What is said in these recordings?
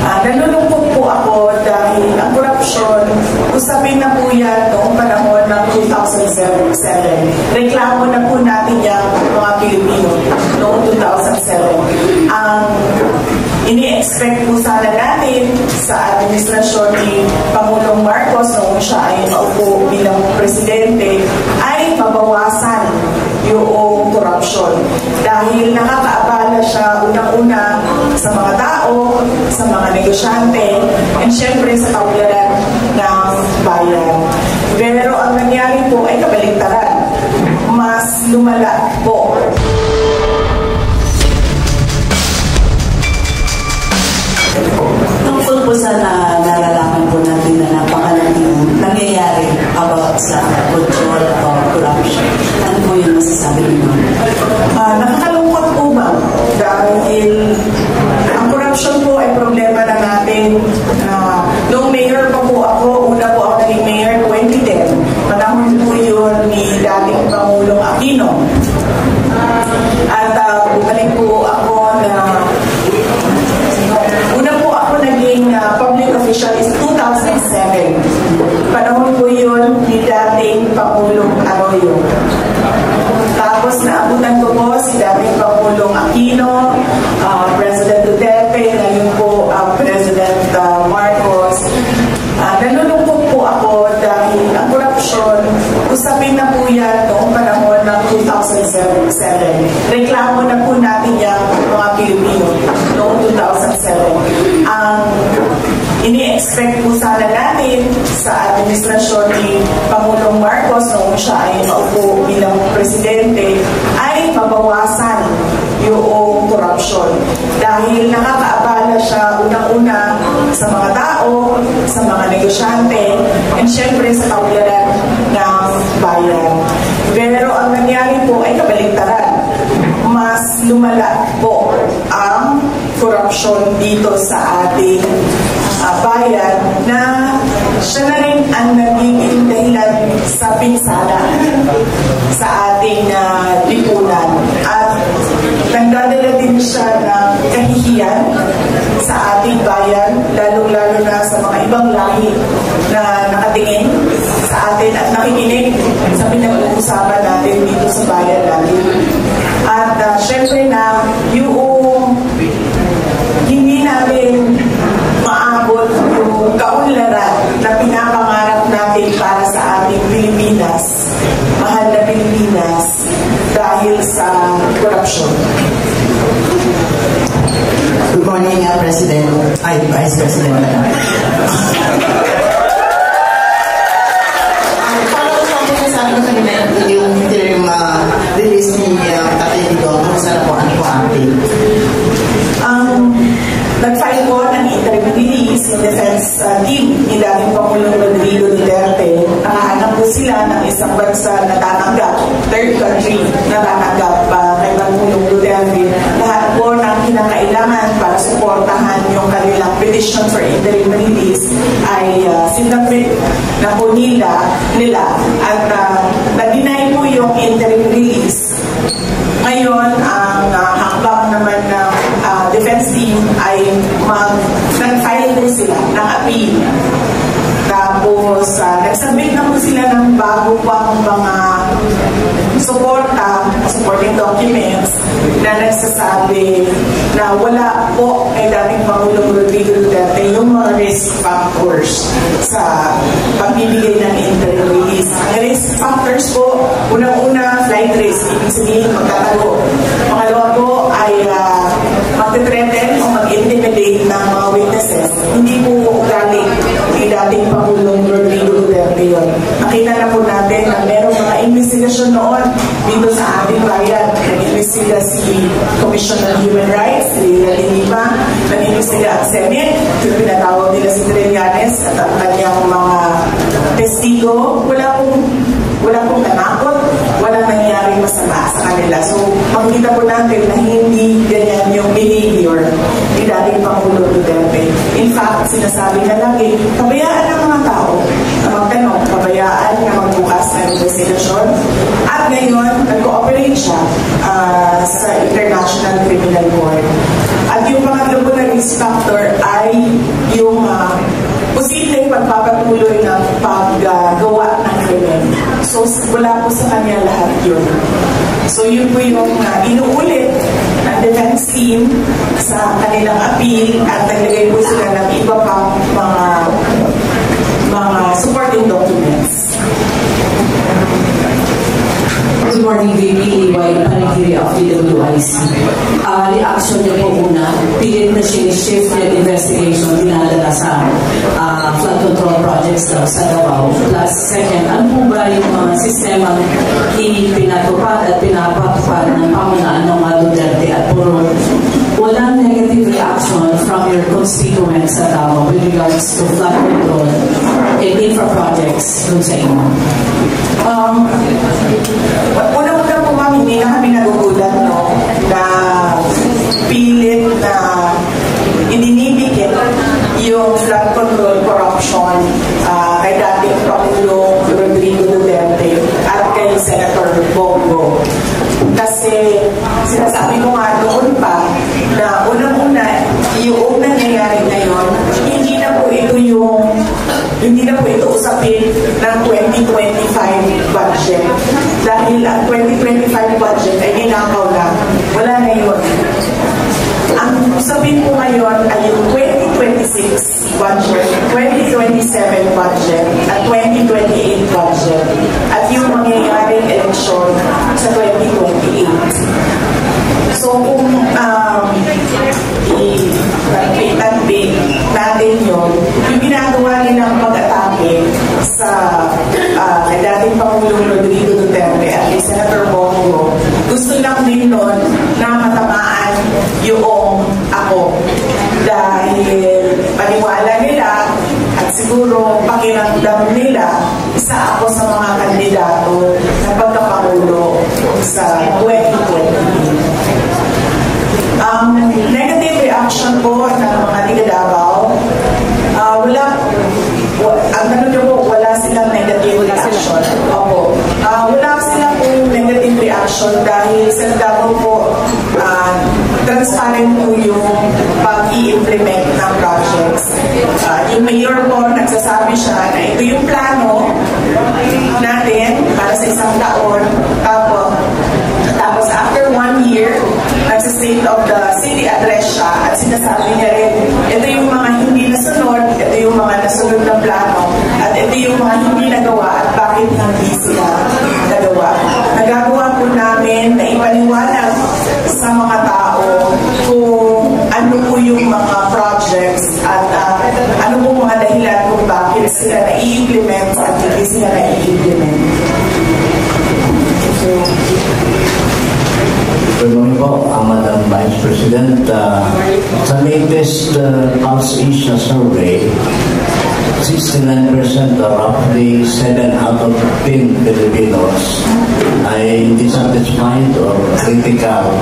Nalulungkot po ako dahil ang korupsyon, usapin na po yan noong panahon ng 2007. Reklamo na po natin yan mga Pilipino noong 2007. Ang ini-expect po sana natin sa administrasyon ni Pangulong Marcos noong siya ay naupo bilang presidente ay mabawasan yung korupsyon. Dahil nakakaabala siya unang-una sa mga tao, sa mga negosyante, and syempre sa kaunlaran ng bayan. Pero ang nangyari po ay kabaligtaran. Mas lumala po. Tungkol po sa nalalaman po natin na napakalaking nangyayari about sa control of corruption. Ano po yung masasabi niyo? Nakakalungkot po ba? Dahil ang corruption po ay problema na natin. Noong mayor pa po ako, una po ako naging mayor 2010. Panahon po yun ni dating Pangulong Aquino. At bumalik po ako na una po ako naging public official is 2007. Panahon po yun ni dating Pangulong Arroyo. Tapos naabutan ko po si dating Pangulong Aquino, President Duterte, ngayon po President Marcos. Nalulungkot po ako dahil ang korupsyon, usapin na po yan noong panahon ng 2007. Reklamo na po natin yan mga Pilipino noong 2007. Ang ini-expect po sana natin sa administrasyon ni Pangulong Marcos noong siya ay naupo bilang presidente ay mabawasan yung korupsyon. Dahil nakakaabala siya unang-una sa mga tao, sa mga negosyante, and syempre sa kaunlaran ng bayan. Pero ang nangyari po ay kabaligtaran. Mas lumala po ang korupsyon dito sa ating bayan na siya na rin ang nagiging dahilan sa pinsala sa ating lipunan. At nagdadala din siya ng kahihiyan sa ating bayan, lalong-lalo na sa mga ibang lahi na nakatingin sa atin at nakikinig sa pinag-uusapan natin dito sa bayan natin. At syempre na yung hindi natin maabot yung kaunlaran na pinapangarap natin para sa ating Pilipinas, mahal na Pilipinas, dahil sa korupsyon. Good morning, President. Vice President. Follow up po sa akin kanina yung interim release ni Tatay Digong. Sana po, ano po ating? Nag-file po ng interim release yung defense team ni dating Pangulong Rodrigo Duterte. Nakahanap po sila ng isang bansa na tatanggap, third country na tatanggap kay Pangulong Duterte. Lahat po ng kinakailangan para suportahan yung kanilang petition for interim release ay sinabit na po nila at na-deny po yung interim release. Ngayon, ang hakbang naman ng defense team ay nag-file din sila ng appeal. Tapos, nagsabit na po sila ng bago pang mga supporting documents na nagsasabi na wala po kay dating Pangulong Rodrigo Duterte yung mga risk factors sa pagbibigay ng interim release. Ang risk factors po, unang-una, flight risk, ibig sabihin magtatago. Pangalawa po ay mag-threaten o mag-intimidate ng mga witnesses. Hindi po galing kay dating Pangulong Rodrigo Duterte yun. Nakita na po natin na merong mga investigasyon noon dito sa ating bayan. Nag-investiga si Commission on Human Rights, si Lima, nag-investiga ang Senate, yung pinatawag nila si Trillanes at ang kanyang mga testigo. Wala pong nanakot, walang nangyaring masama sa kanila. So, makikita po natin na hindi ganyan yung behavior ni dating Pangulong Duterte. In fact, sinasabi na lagi, pabayaan ng mga tao na magtanong, pabayaan na magbukas ng investigasyon. At ngayon, nag-cooperate siya sa International Criminal Court. At yung pangatlo po na risk factor ay yung posibleng pagpapatuloy ng paggawa ng krimen. So, wala po sa kanya lahat yun. So, yun po yung inuulit ng defense team sa kanilang appeal at naglagay po sila ng iba pang mga supporting documents. Good morning, VP EY, Panigiri of DWIC. Reaction niyo po una, pilit na shift yung investigation dinadala sa flood control projects daw sa Davao. Plus, second, ano po ba yung mga sistemang pinatupad at pinapatupad ng pamunaan ng Duterte at puro walang negative reaction from your constituents sa Davao with regards to flood control and infra projects dun sa inyo? Una-una po ma'am, hindi na kami nagugulat na pilit na ininibigit yung flood control corruption kay dating Pangulo Rodrigo Duterte at kay Senator Bongo. Kasi sinasabi ko nga noon pa na unang-una yung nangyayari ngayon, hindi na po ito usapin ng 2025 budget. Dahil ang 2025 budget ay ninakaw na. Wala na yun. Ang usapin po ngayon ay yung 2026 budget, 2027 budget, at 2028 budget. At yung mangyayaring eleksyon sa 2028. So kung i-tanbig natin yun, yung ginagawa nilang pag-atake sa dating Pangulong Rodrigo Duterte at kay Senator Bongo, gusto lang din nun na matamaan yung ako. Dahil paniwala nila at siguro pakiramdam nila, isa ako sa mga kandidato na pagkapangulo sa 2020. Negative reaction po ng mga tiga Davao, wala silang negative reaction. Opo. Wala silang negative reaction dahil sa Davao po, transparent po yung pag-i-implement ng projects. Yung mayor po, nagsasabi siya na ito yung plano natin para sa isang taon. Tapos after 1 year, nagsa-state of the city address siya at sinasabi niya rin, ito yung mga hindi nasunod, ito yung mga nasunod na plano, at ito yung mga hindi nagawa at bakit hindi sila nagawa. Nagagawa po namin na ipaliwanag sa mga tao kung ano po yung mga projects at ano po mga dahilan kung bakit sila na-i-implement at hindi sila na-i-implement. Good morning po, Madam Vice President. Sa latest Pulse Asia survey, 69% or roughly 7 out of 10 Filipinos ay dissatisfied or critical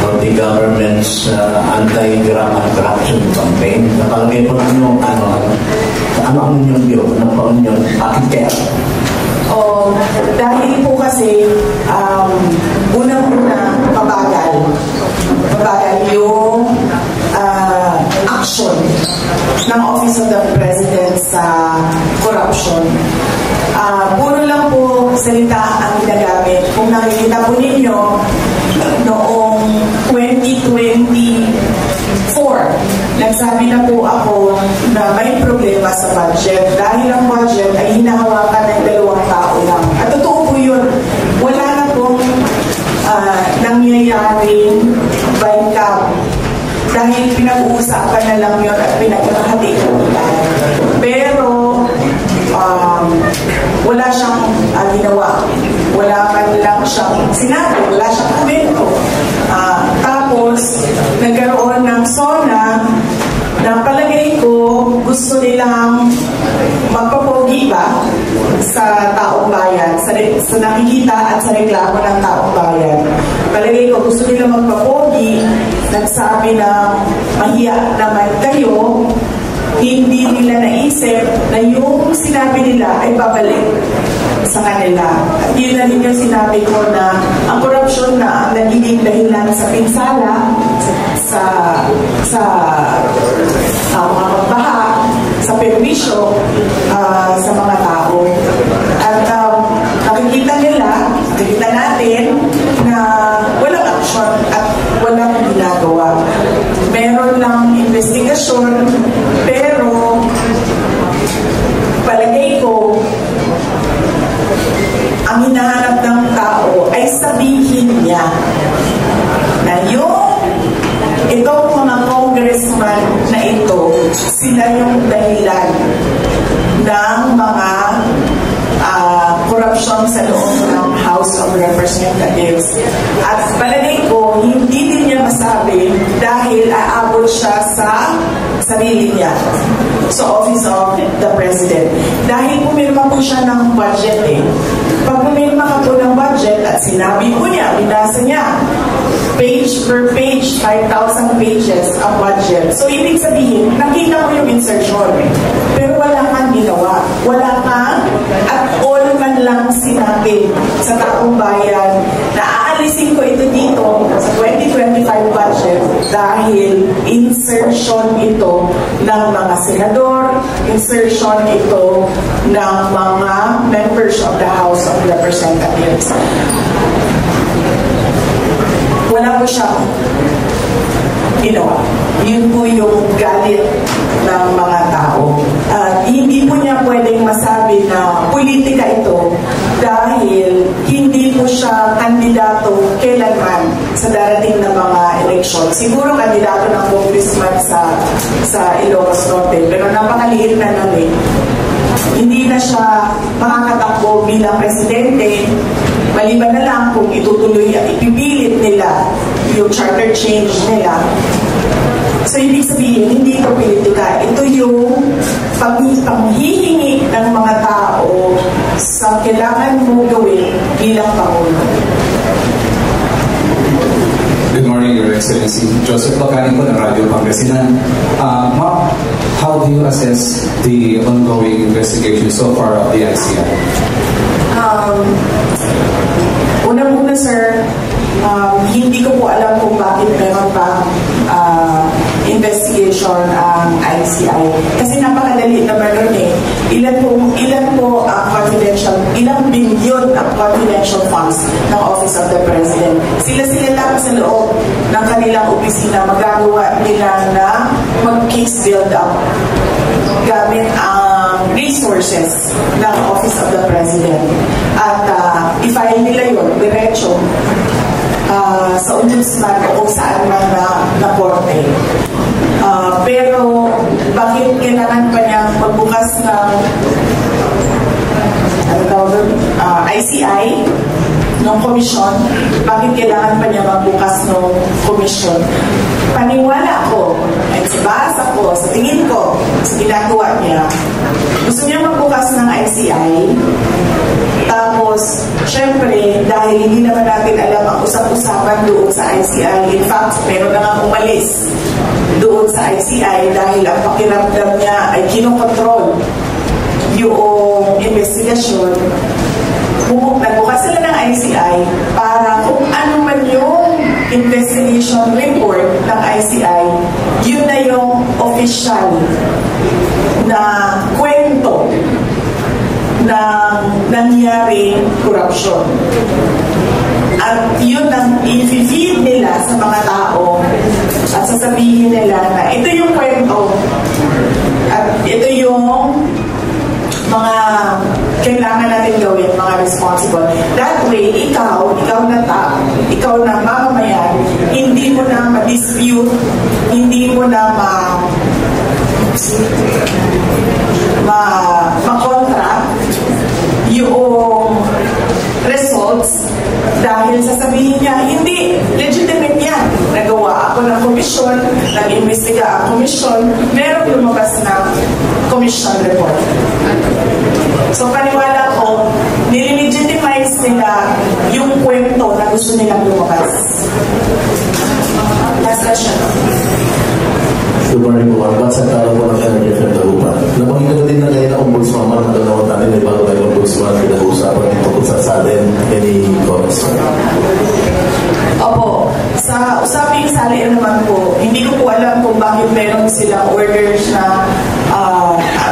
of the government's anti-drug and corruption campaign. Napalagay po ano ang inyong view? Ano po ang inyong pakikaya? Dahil po kasi unang-una mabagal yung action ng Office of the President sa corruption. Puro lang po salita ang ginagamit. Kung nakikita po ninyo noong 2024, nagsabi na po ako na may problema sa budget dahil ang budget ay hinahawakan ng 2 tao lang. At totoo po yun. Wala na pong nangyayaring by cap. Dahil pinag-uusapan na lang yun at pinag-hati-hatian. Pero wala siyang ginawa. Wala man lang siyang sinabi. Wala siyang komento. Tapos, nagkaroon ng SONA na palagay ko gusto nilang magpapogi ba sa taong bayan, sa nakikita at sa reklamo ng taong bayan. Palagay ko gusto nilang magpapogi, nagsabi na mahiya naman kayo hindi nila naisip na yung sinabi nila ay babalik sa kanila. At yun na rin yung sinabi ko na ang korupsyon na ang nagiging dahilan sa pinsala, sa mga pagbaha, sa perwisyo sa mga tao. At nakikita natin na walang aksyon at walang ginagawa. Meron lang investigasyon, pero palagay ko, ang hinahanap ng tao ay sabihin niya na itong mga congressman na ito, sila yung dahilan ng mga corruption sa loob ng House of Representatives. At palagay ko, hindi din niya masabi dahil aabot siya sa sarili niya, sa Office of the President. Dahil pumirma po siya ng budget Pag pumirma ka po ng budget at sinabi po niya, binasa niya, page per page, 5,000 pages ang budget. So, ibig sabihin, nakita mo yung insertion. Pero wala kang ginawa. Wala kang at all man lang sinabi sa taong bayan na aalisin ko ito dito sa 2025 budget dahil insertion ito ng mga senador, insertion ito ng mga members of the House of Representatives. Wala po siya ginawa. Yun po yung galit ng mga tao. Hindi po niya pwedeng masabi na politika ito dahil hindi po siya kandidato kailanman sa darating na mga eleksyon. Siguro kandidato ng congressman sa Ilocos Norte, pero napakaliit na namin. Hindi na siya makakatakbo bilang presidente, maliban na lang kung itutuloy at ipipilit nila yung charter change nila. So, ibig sabihin, hindi ito politika. Ito yung panghihingi ng mga tao sa kailangan mo gawin bilang Pangulo. Good morning, Your Excellency. Joseph Locani po ng Radio Pangasinan. Ma'am, how do you assess the ongoing investigation so far of the ICI? Unang-una, sir, hindi ko po alam kung bakit meron pa investigation ang ICI. Kasi napakadali naman nun Ilan po confidential, ilang bilyon ang confidential funds ng Office of the President. Sila lang sa loob ng kanilang opisina magagawa nila na mag-case build up gamit ang resources ng Office of the President. At i-file nila yun, diretso sa ombudsman o kung saan man na korte. Pero bakit kailangan pa niya magbukas ng ICI ng komisyon? Bakit kailangan pa niya magbukas ng komisyon? Paniwala ko, at sa basa ko, sa tingin ko, sa ginagawa niya, gusto niya magbukas ng ICI. Tapos, syempre, dahil hindi naman natin alam ang usap-usapan doon sa ICI. In fact, meron na nga umalis doon sa ICI dahil ang pakiramdam niya ay kinokontrol yung investigasyon. Nagbukas sila ng ICI para kung ano man yung investigation report ng ICI, yun na yung official na kwento ng nangyaring korupsyon. At yun ang i-feed nila sa mga tao at sasabihin nila na ito yung kwento at ito yung mga kailangan natin gawin, mga responsible. That way, ikaw na mamamayan, hindi mo na ma-dispute, hindi mo na ma-contra yung results dahil sasabihin niya, hindi, legitimate yan. Nagawa ako ng komisyon, nag-imbestiga ang komisyon, merong lumabas na commission report. So, paniwala ko, nililegitimize nila yung kwento na gusto nilang lumabas. Last question. Good morning, Juan. What's the a sudden. Any comments? Opo, sa usaping salian naman po, hindi ko po alam kung bakit meron silang orders na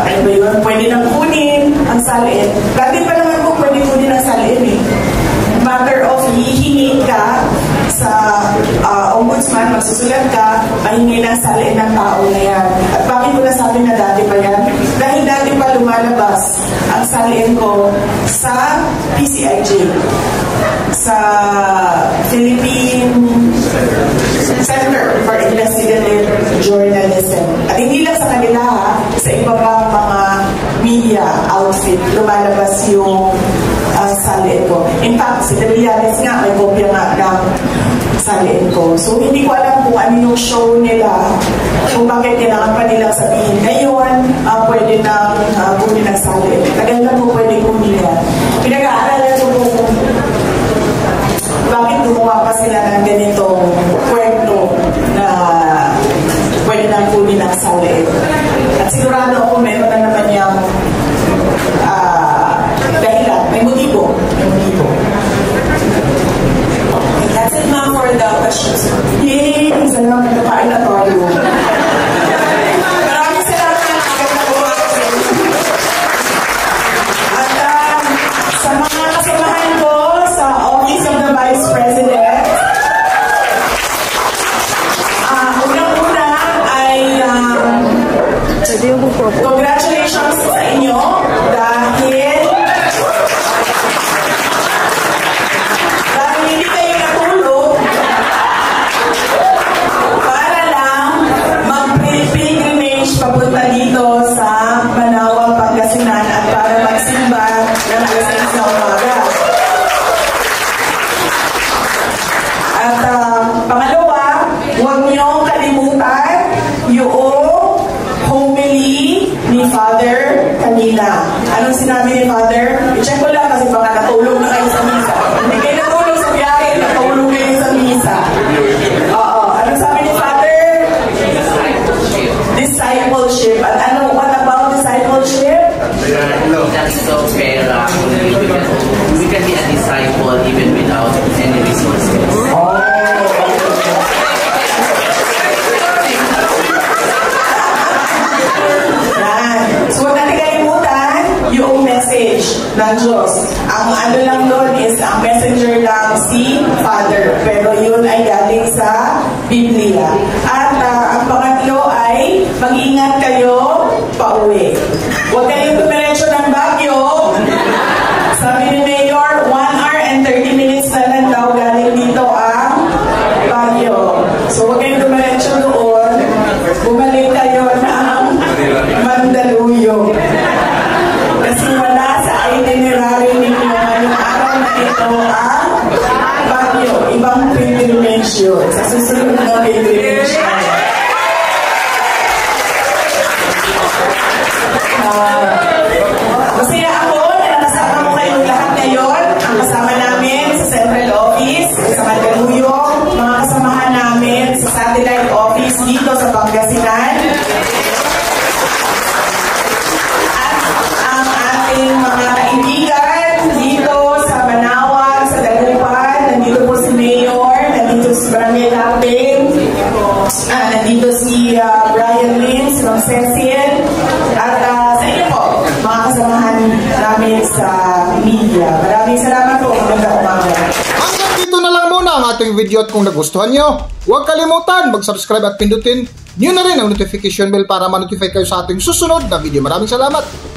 ano ba yun, pwede nang kunin ang salian. Dati pa naman po pwede kunin ang salian eh. Matter of hihingi ka sa ombudsman, magsusulat ka, mahingi ng salian ng tao na yan. At bakit ko nasabi na dati pa yan? Dahil dati pa lumalabas ang salian ko sa PCIJ, sa Philippine Center for Investigative Journalism. At hindi lang sa kanila ha, sa iba pang mga media outfit, lumalabas yung salian ko. In fact, si Debillanes nga, may kopya nga ng salian ko. So, hindi ko alam kung ano yung show nila, kung bakit kailangan pa nilang sabihin ngayon, pwede nang kunin ng salian. Tagal lang po pwede kunin yan. Pinag-aaralan ko po kung bakit gumawa pa sila ng ganitong kwento na pwede nang kunin ng salian. At sigurado ako meron na naman yung dahilan. May motibo. Okay, that's it, ma'am, for the questions. Yay! Salamat na kain na tayo. Maraming salamat na agad na bumakas. At sa mga kasamahan ko sa Office of the Vice President, unang-una ay congratulations sa inyo dahil hindi kayo natulog para lang mag-pilgrimage papunta dito sa Manawag, Pangasinan at para magsimba ng alas 6 na umaga. At pangalawa, huwag niyong kalimutan yung homily ni Father kanina. Anong sinabi ni Father? I-check ko lang kasi baka natulog na kayo sa misa. Hindi kayo natulog sa biyahe, natulog kayo sa misa. Oo. Anong sabi ni Father? Discipleship. At ano, what about discipleship? That's so fair. We can be a disciple even without any resources. So, huwag natin kalimutan yung message ng Diyos. Ang ano lang doon is, ang messenger lang si Father. Pero yun ay galing sa Biblia. At ang pangatlo ay, mag-ingat kayo pauwi. Huwag kayong dumiretso ng Baguio. Sabi ni Mayor, 1 hour and 30 minutes na lang daw galing dito ang Baguio. So, huwag kayong dumiretso doon. Bumalik kayo ng Mandaluyong. Kasi wala sa itinerary ninyo ngayong araw na ito ang Baguio. Ibang pilgrimage yun. Sa susunod na pilgrimage na. Masaya ako na nakasama mo kayong lahat ngayon. Ang kasama namin sa Central Office, sa Mandaluyong, mga kasamahan namin sa Satellite Office dito sa Pangasinan. Mga kaibigan dito sa Manawag, sa Dagupan, nandito po si Mayor, nandito si Barangay Laping, nandito si Brian Lim, si Mang Cecil, at sa inyo po, mga kasamahan namin sa media. Maraming salamat po. Magandang umaga. Hanggang dito na lang muna ang ating video at kung nagustuhan nyo, huwag kalimutan mag-subscribe at pindutin nyo na rin ang notification bell para ma-notify kayo sa ating susunod na video. Maraming salamat!